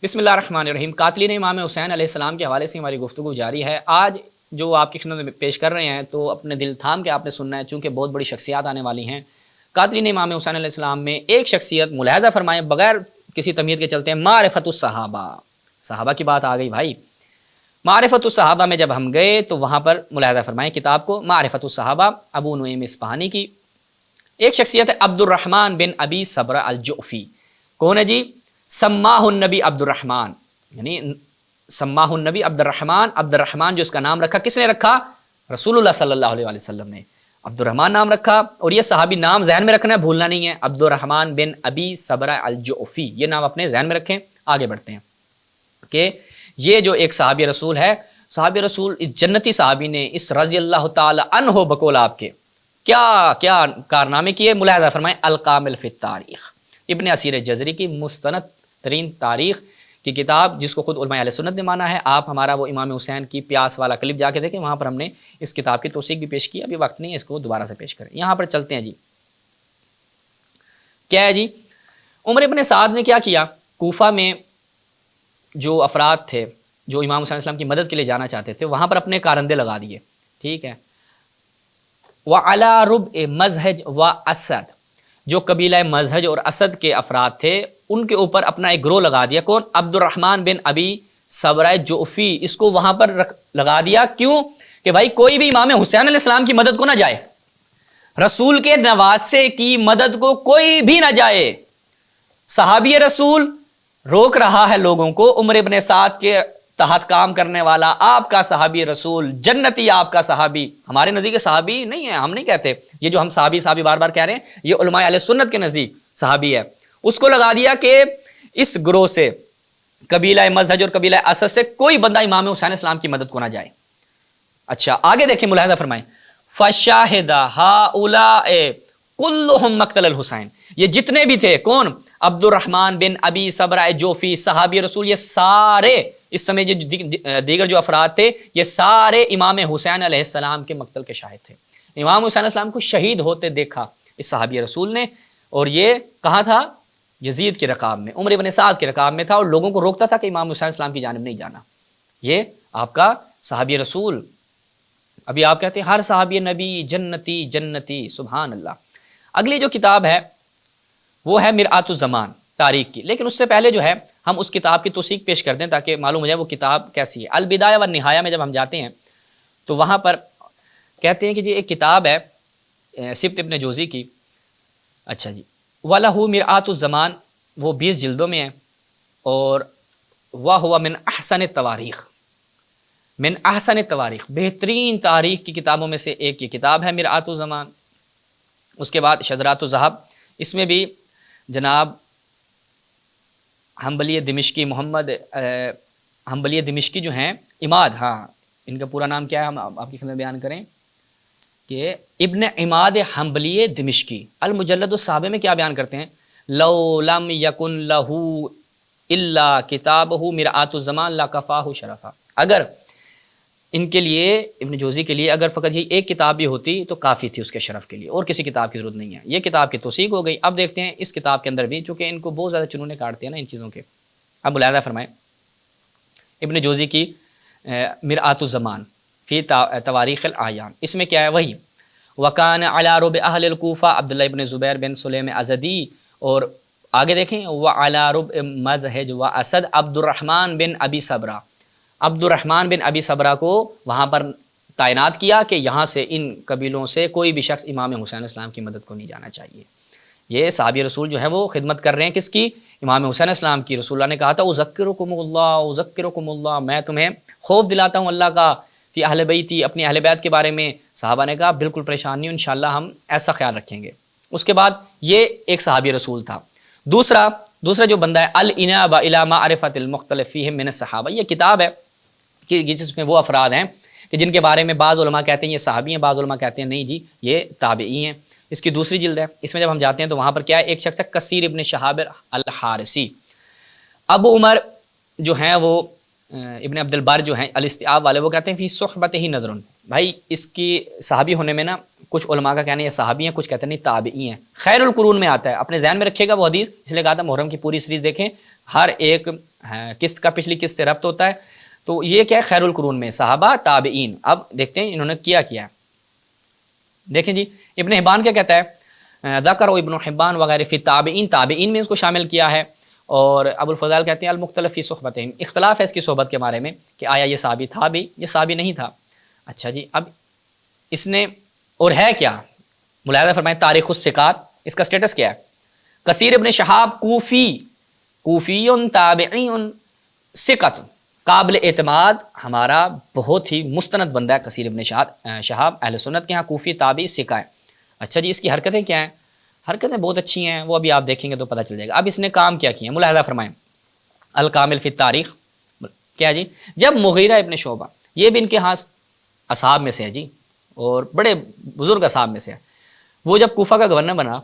بسم اللہ الرحمن الرحیم۔ قاتلین امام حسین علیہ السلام کے حوالے سے ہماری گفتگو جاری ہے۔ آج جو آپ کی خدمت میں پیش کر رہے ہیں تو اپنے دل تھام کے آپ نے سننا ہے، چونکہ بہت بڑی شخصیات آنے والی ہیں۔ قاتلین امام حسین علیہ السلام میں ایک شخصیت ملاحظہ فرمائیں بغیر کسی تمہید کے چلتے ہیں، معرفت الصحابہ، صحابہ کی بات آ گئی بھائی۔ معرفت الصحابہ میں جب ہم گئے تو وہاں پر ملاحظہ فرمائیں کتاب کو، معرفت الصحابہ ابو نعیم اصفہانی کی۔ ایک شخصیت ہے عبد الرحمن بن ابی صبرہ الجعفی۔ کون ہے جی؟ سماہ النبی عبد الرحمن، یعنی سماہ النبی عبد الرحمن جو اس کا نام رکھا کس نے رکھا؟ رسول اللہ صلی اللہ علیہ وسلم نے عبد الرحمن نام رکھا۔ اور یہ صحابی نام ذہن میں رکھنا ہے، بھولنا نہیں ہے، عبد الرحمن بن ابی صبرہ الجعفی، یہ نام اپنے ذہن میں رکھیں۔ آگے بڑھتے ہیں کہ یہ جو ایک صحابی رسول ہے، صحابی رسول اس جنتی صحابی نے اس رضی اللہ تعالی عنہ بقول آپ کے کیا کارنامے کیے، ملاحظہ فرمائیں۔ الکامل فی التاریخ، ابن اسیر جزری کی مستند ترین تاریخ کی کتاب، جس کو خود علماء اہل سنت نے مانا ہے۔ آپ ہمارا وہ امام حسین کی پیاس والا کلپ جا کے دیکھیں، وہاں پر ہم نے اس کتاب کی توثیق بھی پیش کی، ابھی وقت نہیں ہے اس کو دوبارہ سے پیش کریں۔ یہاں پر چلتے ہیں جی، کیا ہے جی؟ عمر ابن سعد نے کیا کیا؟ کوفہ میں جو افراد تھے جو امام حسین السلام کی مدد کے لیے جانا چاہتے تھے، وہاں پر اپنے کارندے لگا دیے، ٹھیک ہے۔ وَعَلَىٰ رُبْعِ مَزْحَج وَأَسَد، جو قبیلہ مزہج اور اسد کے افراد تھے ان کے اوپر اپنا ایک گروہ لگا دیا۔ کون؟ عبد الرحمن بن ابی صبرہ جعفی، اس کو وہاں پر لگا دیا۔ کیوں؟ کہ بھائی کوئی بھی امام حسین علیہ السلام کی مدد کو نہ جائے، رسول کے نواسے کی مدد کو کوئی بھی نہ جائے۔ صحابی رسول روک رہا ہے لوگوں کو، عمر ابن سعد کے تحت کام کرنے والا آپ کا صحابی رسول، جنتی آپ کا صحابی، ہمارے نزدیک صحابی نہیں ہے، ہم نہیں کہتے یہ جو ہم صحابی بار بار کہہ رہے ہیں، یہ علماء اہل سنت کے نزدیک صحابی ہے۔ اس کو لگا دیا کہ اس گروہ سے، قبیلہ مزہج اور قبیلہ اسد سے کوئی بندہ امام حسین اسلام کی مدد کو نہ جائے۔ اچھا آگے دیکھیں، ملاحظہ فرمائیں۔ فَشَاهِدَ هَؤُلَاءِ كُلُّهُمْ مَقْتَلَ الحسین، یہ جتنے بھی تھے، کون؟ عبد الرحمن بن ابی صبرہ جوفی، صحابی رسول، یہ سارے اس سمے دیگر جو افراد تھے یہ سارے امام حسین علیہ السلام کے مقتل کے شاہد تھے۔ امام حسین علیہ السلام کو شہید ہوتے دیکھا اس صحابی رسول نے، اور یہ کہاں تھا؟ یزید کے رکاب میں، عمر ابن سعد کے رکاب میں تھا، اور لوگوں کو روکتا تھا کہ امام حسین السلام کی جانب نہیں جانا۔ یہ آپ کا صحابی رسول۔ ابھی آپ کہتے ہیں ہر صحابی نبی جنتی جنتی، سبحان اللہ۔ اگلی جو کتاب ہے وہ ہے مرآت الزمان تاریخ کی، لیکن اس سے پہلے جو ہے ہم اس کتاب کی توثیق پیش کر دیں تاکہ معلوم ہو جائے وہ کتاب کیسی ہے۔ البدایہ والنہایہ میں جب ہم جاتے ہیں تو وہاں پر کہتے ہیں کہ جی ایک کتاب ہے سبت ابن جوزی کی، اچھا جی، وَلَهُ مِرْآتُ الزمان، وہ 20 جلدوں میں ہے، اور وَهُوَ مِنْ أَحْسَنِ التَّوَارِيخ، من احسن التواریخ، بہترین تاریخ کی کتابوں میں سے ایک یہ کتاب ہے مرآت الزمان۔ اس کے بعد شذرات الذہب، اس میں بھی جناب حنبلی دمشقی، محمد حنبلی دمشقی جو ہیں، عماد، ہاں ان کا پورا نام کیا ہے ہم آپ کی خدمت میں بیان کریں کہ ابن عماد حنبلی دمشقی، المجلد الصابع میں کیا بیان کرتے ہیں؟ لو لم یکن لہ الا کتابہ مرآت الزمان لکفاہ شرفا، اگر ان کے لیے، ابن جوزی کے لیے، اگر فقط یہ ایک کتاب بھی ہوتی تو کافی تھی اس کے شرف کے لیے، اور کسی کتاب کی ضرورت نہیں ہے۔ یہ کتاب کی توثیق ہو گئی۔ اب دیکھتے ہیں اس کتاب کے اندر بھی، چونکہ ان کو بہت زیادہ چنونے کاٹتے ہیں نا ان چیزوں کے۔ اب ملاحظہ فرمائیں ابن جوزی کی مرآت الزمان فی تواریخ الاعیان، اس میں کیا ہے؟ وہی وکان علی ربع اہل الکوفہ عبداللہ ابن زبیر بن سلیم ازدی، اور آگے دیکھیں وعلی ربع مزہج و اسد عبد الرحمن بن ابی صبرہ، عبد الرحمن بن ابی صبرہ کو وہاں پر تعینات کیا کہ یہاں سے ان قبیلوں سے کوئی بھی شخص امام حسین اسلام کی مدد کو نہیں جانا چاہیے۔ یہ صحابی رسول جو ہے وہ خدمت کر رہے ہیں کس کی؟ امام حسین اسلام کی۔ رسول اللہ نے کہا تھا اذکرکم اللہ، میں تمہیں خوف دلاتا ہوں اللہ کا، فی اہل بیتی، اپنی اہل بیت کے بارے میں۔ صحابہ نے کہا بالکل پریشان نہیں، انشاءاللہ ہم ایسا خیال رکھیں گے۔ اس کے بعد یہ ایک صحابی رسول تھا۔ دوسرا جو بندہ ہے الانابہ الی معرفۃ المختلف فیہم من الصحابہ، یہ کتاب ہے کہ جس میں وہ افراد ہیں کہ جن کے بارے میں بعض علماء کہتے ہیں یہ صحابی ہیں، بعض علماء کہتے ہیں نہیں جی یہ تابعی ہیں۔ اس کی دوسری جلد ہے، اس میں جب ہم جاتے ہیں تو وہاں پر کیا ہے؟ ایک شخص ہے کثیر ابن شہاب الحارثی۔ ابو عمر جو ہیں وہ ابن عبد البر جو ہیں الاستیعاب والے، وہ کہتے ہیں فی صحبتہ نظر، بھائی اس کی صحابی ہونے میں نا کچھ علماء کا کہنا ہے یہ صحابی ہیں، کچھ کہتے ہیں نہیں تابعی ہیں۔ خیر القرون میں آتا ہے، اپنے ذہن میں رکھیے گا وہ حدیث، اس لیے کہا تھا محرم کی پوری سیریز دیکھیں، ہر ایک قسط کا پچھلی قسط سے ربط ہوتا ہے. تو یہ کیا ہے؟ خیر القرون میں صحابہ تابعین. اب دیکھتے ہیں انہوں نے کیا کیا. دیکھیں جی ابن حبان کیا کہتا ہے؟ ذکر ابن حبان وغیرہ فی تابعین، تابعین میں اس کو شامل کیا ہے. اور ابو الفضال کہتے ہیں المختلف فی صحبتہم، اختلاف ہے اس کی صحبت کے بارے میں کہ آیا یہ صحابی تھا بھی، یہ صحابی نہیں تھا. اچھا جی اب اس نے اور ہے کیا؟ ملاحظہ فرمائیں تاریخ الثقات، اس کا سٹیٹس کیا ہے؟ کثیر ابن شہاب کوفی تابعی ثقۃ، قابل اعتماد، ہمارا بہت ہی مستند بندہ ہے کثیر ابن شہاب، اہل سنت کے ہاں کوفی تابعی ثقہ ہے. اچھا جی اس کی حرکتیں کیا ہیں؟ حرکتیں بہت اچھی ہیں، وہ ابھی آپ دیکھیں گے تو پتہ چل جائے گا. اب اس نے کام کیا کیا؟ ملاحظہ فرمائیں الکامل فی التاریخ. کیا جی؟ جب مغیرہ ابن شعبہ، یہ بھی ان کے ہاں اصحاب میں سے ہے جی، اور بڑے بزرگ اصحاب میں سے ہے، وہ جب کوفہ کا گورنر بنا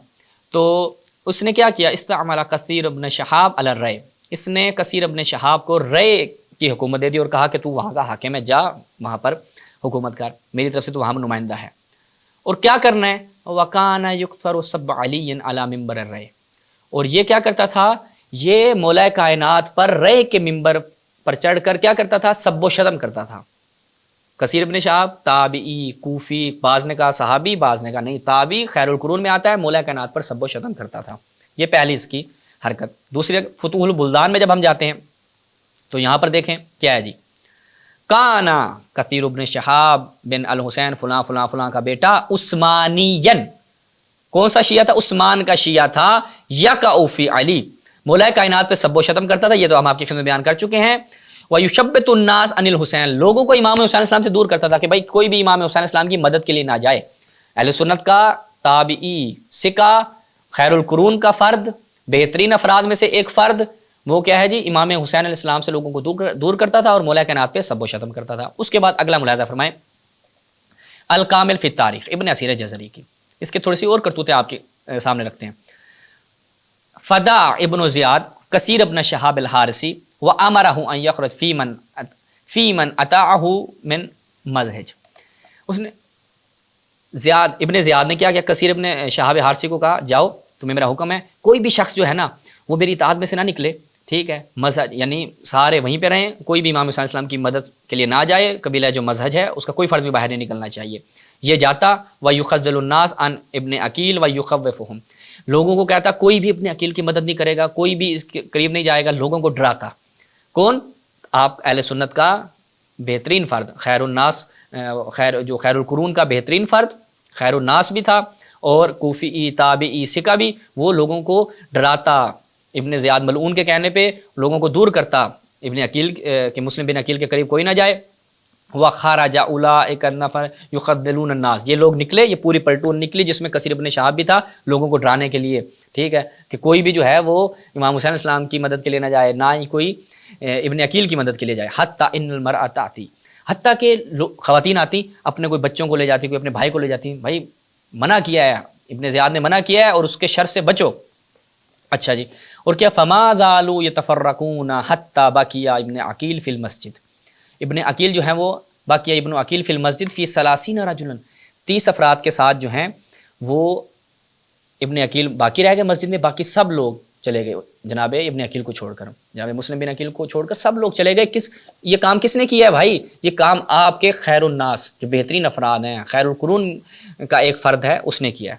تو اس نے کیا کیا؟ استعمل کثیر ابن شہاب علی الرأی، اس نے کثیر ابن شہاب کو رأی کی حکومت دے دی اور کہا کہ تو وہاں کا حاکم ہے، جا وہاں پر حکومت کر، میری طرف سے تو وہاں نمائندہ ہے. اور کیا کرنا ہے؟ وَكَانَ يُكْثَرُ سَبَّ عَلِيٍّ عَلَى مِنبَرِ الرَّأْيِ، اور یہ کیا کرتا تھا؟ یہ مولا کائنات پر رأی کے ممبر پر چڑھ کر کیا کرتا تھا؟ سب و شتم کرتا تھا. کثیر ابن شہاب تابعی کوفی، بعض نے کہا صحابی، بعض نے کہا نہیں تابعی، خیر القرون میں آتا ہے، مولا کائنات پر سب و شتم کرتا تھا. یہ پہلی اس کی حرکت. دوسری فتوح البلدان میں جب ہم جاتے ہیں تو یہاں پر دیکھیں کیا ہے جی؟ کانا کثیر ابن شہاب بن الحسین فلاں فلاں فلاں کا بیٹا عثمانین، کون سا شیعہ تھا؟ عثمان کا شیعہ تھا. یقع فی علی، مولا کائنات پہ سب و شتم کرتا تھا، یہ تو ہم آپ کی خدمت میں بیان کر چکے ہیں. وَيُشَبِّتُ النَّاسَ عَنِ الْحُسَيْنِ، لوگوں کو امام حسین السلام سے دور کرتا تھا کہ بھائی کوئی بھی امام حسین السلام کی مدد کے لیے نہ جائے. اہل سنت کا تابعی ثقہ، خیر القرون کا فرد، بہترین افراد میں سے ایک فرد، وہ کیا ہے جی؟ امام حسین علیہ السلام سے لوگوں کو دور کرتا تھا اور مولا کائنات پہ سب و شتم کرتا تھا. اس کے بعد اگلا ملاحظہ فرمائیں الکامل فی التاریخ ابن اسیر جزری کی. اس کے تھوڑی سی اور کرتوتیں آپ کے سامنے رکھتے ہیں. فدا ابن زیاد کثیر ابن شہاب الحارثی وامرہ ان یخرج فی من اطاعہ من مذہج. اس نے ابن زیاد نے کیا کثیر ابن شہاب حارثی کو کہا جاؤ تمہیں میرا حکم ہے، کوئی بھی شخص جو ہے نا وہ میری اطاعت میں سے نہ نکلے، ٹھیک ہے؟ مذہب یعنی سارے وہیں پہ رہیں، کوئی بھی امام حسین السلام کی مدد کے لیے نہ جائے، قبیلہ جو مذہب ہے اس کا کوئی فرد بھی باہر نہیں نکلنا چاہیے. یہ جاتا وَيُخَزِّلُ النَّاسَ عَنْ ابن عقیل وَيُخَوِّفُهُمْ، لوگوں کو کہتا کوئی بھی اپنے عقیل کی مدد نہیں کرے گا، کوئی بھی اس کے قریب نہیں جائے گا، لوگوں کو ڈراتا. کون؟ آپ اہل سنت کا بہترین فرد، خیر الناس، جو خیر القرون کا بہترین فرد، خیر الناس بھی تھا اور کوفی تابعی ثقہ بھی، وہ لوگوں کو ڈراتا. ابن زیاد ملعون کے کہنے پہ لوگوں کو دور کرتا ابن عقیل کہ مسلم بن عقیل کے قریب کوئی نہ جائے. وَخَرَجَ أُولَٰئِكَ النَّفَرُ يُخَذِّلُونَ النَّاسَ، یہ لوگ نکلے، یہ پوری پلٹون نکلی جس میں کثیر ابن شہاب بھی تھا، لوگوں کو ڈرانے کے لیے، ٹھیک ہے؟ کہ کوئی بھی جو ہے وہ امام حسین السلام کی مدد کے لیے نہ جائے، نہ ہی کوئی ابن عقیل کی مدد کے لیے جائے. حتیٰ ان المرأۃ آتی، حتیٰ کہ خواتین آتی اپنے کوئی بچوں کو لے جاتی، کوئی اپنے بھائی کو لے جاتی. بھائی منع کیا ہے، ابن زیاد نے منع کیا ہے اور اس کے شر سے بچو. اچھا جی اور کیا؟ فما زالوا یتفرقون حتی بقی ابن عقیل فی المسجد، ابن عقیل جو ہیں وہ باقی ابن عقیل فی المسجد فی 30 رجلا، 30 افراد کے ساتھ جو ہیں وہ ابن عقیل باقی رہ گئے مسجد میں، باقی سب لوگ چلے گئے جناب ابن عقیل کو چھوڑ کر، جناب مسلم بن عقیل کو چھوڑ کر سب لوگ چلے گئے. یہ کام کس نے کیا ہے بھائی؟ یہ کام آپ کے خیر الناس جو بہترین افراد ہیں، خیر القرون کا ایک فرد ہے، اس نے کیا ہے.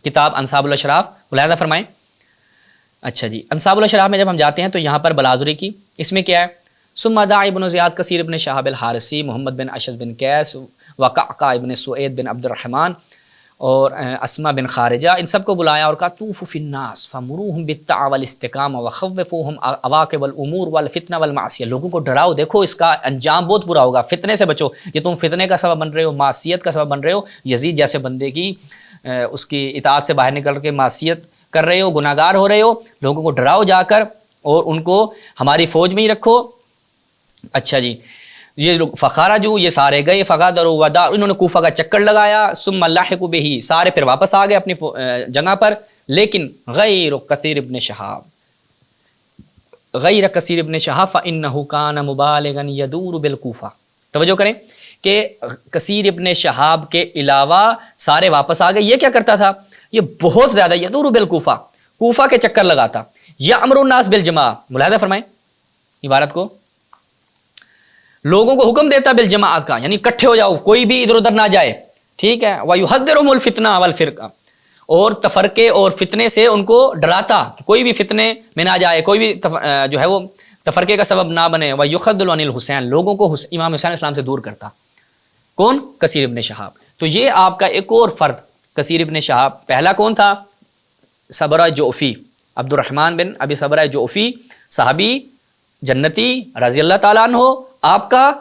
کتاب انصاب الاشراف ملاحظہ فرمائیں. اچھا جی انصاب الاشراف میں جب ہم جاتے ہیں تو یہاں پر بلازری کی، اس میں کیا ہے؟ ثم دعا ابن زیاد کثیر ابن شہاب الحارثی محمد بن اشج بن قیس وقعقاع ابن سعید بن عبد الرحمن اور اسما بن خارجہ، ان سب کو بلایا اور کہا طوفوا فی الناس فمروہم بالتقوی والاستقامہ وخوفوہم عواقب الامور والفتنہ والمعصیہ، لوگوں کو ڈراؤ، دیکھو اس کا انجام بہت برا ہوگا، فتنے سے بچو، یہ تم فتنے کا سبب بن رہے ہو، معصیت کا سبب بن رہے ہو، یزید جیسے بندے کی اس کی اطاعت سے باہر نکل کے معصیت کر رہے ہو، گناہ گار ہو رہے ہو، لوگوں کو ڈراؤ جا کر اور ان کو ہماری فوج میں ہی رکھو. اچھا جی یہ لوگ فخرجوا، یہ سارے گئے، فغادروا وداع، انہوں نے کوفہ کا چکر لگایا، ثم لحقوا بہ، سارے پھر واپس آ گئے اپنی جگہ پر. لیکن غیر کثیر ابن شہاب، غیر کثیر ابن شہاب فانہ کان مبالغا یدور بالکوفہ. توجہ کریں کہ کثیر ابن شہاب کے علاوہ سارے واپس آ گئے. یہ کیا کرتا تھا؟ یہ بہت زیادہ یدور بالکوفہ، کوفہ کے چکر لگاتا. یامر الناس بالجماع، ملاحظہ فرمائیں عبارت کو لوگوں کو حکم دیتا بالجماعت کا، یعنی اکٹھے ہو جاؤ، کوئی بھی ادھر ادھر نہ جائے، ٹھیک ہے، وَيُحَذِّرُهُمُ الْفِتْنَةَ وَالْفِرْقَةَ، اور تفرقے اور فتنے سے ان کو ڈراتا کہ کوئی بھی فتنے میں نہ جائے، کوئی بھی جو ہے وہ تفرقے کا سبب نہ بنے، وَيُخَذِّلُ عَنِ الْحُسَيْنِ، لوگوں کو امام حسین اسلام سے دور کرتا۔ کون؟ کثیر ابن شہاب۔ تو یہ آپ کا ایک اور فرد کثیر ابن شہاب، پہلا کون تھا؟ صبرہ جعفی، عبد الرحمن بن ابی صبرہ جعفی، صحابی جنتی رضی اللہ تعالیٰ عنہ، آپ کا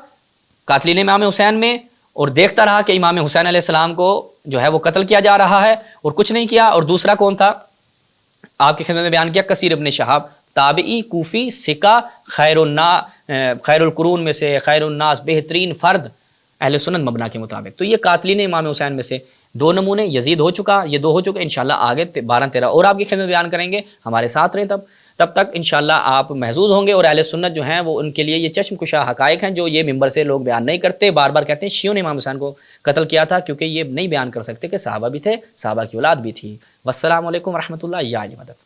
قاتلین امام حسین میں، اور دیکھتا رہا کہ امام حسین علیہ السلام کو جو ہے وہ قتل کیا جا رہا ہے اور کچھ نہیں کیا۔ اور دوسرا کون تھا؟ آپ کی خدمت میں بیان کیا، کثیر ابن شہاب، تابعی کوفی ثقہ، خیر القرون میں سے، خیر الناس، بہترین فرد اہل سنت مبنا کے مطابق۔ تو یہ قاتلین امام حسین میں سے دو نمونے، یزید ہو چکا، یہ دو ہو چکے، انشاءاللہ آگے 12-13 اور آپ کی خدمت بیان کریں گے، ہمارے ساتھ رہیں تب تک انشاءاللہ آپ محظوظ ہوں گے۔ اور اہل سنت جو ہیں وہ ان کے لیے یہ چشم کشا حقائق ہیں جو یہ ممبر سے لوگ بیان نہیں کرتے، بار بار کہتے ہیں شیعوں نے امام حسین کو قتل کیا تھا، کیونکہ یہ نہیں بیان کر سکتے کہ صحابہ بھی تھے، صحابہ کی اولاد بھی تھی۔ والسلام علیکم ورحمۃ اللہ، یا علی مدد۔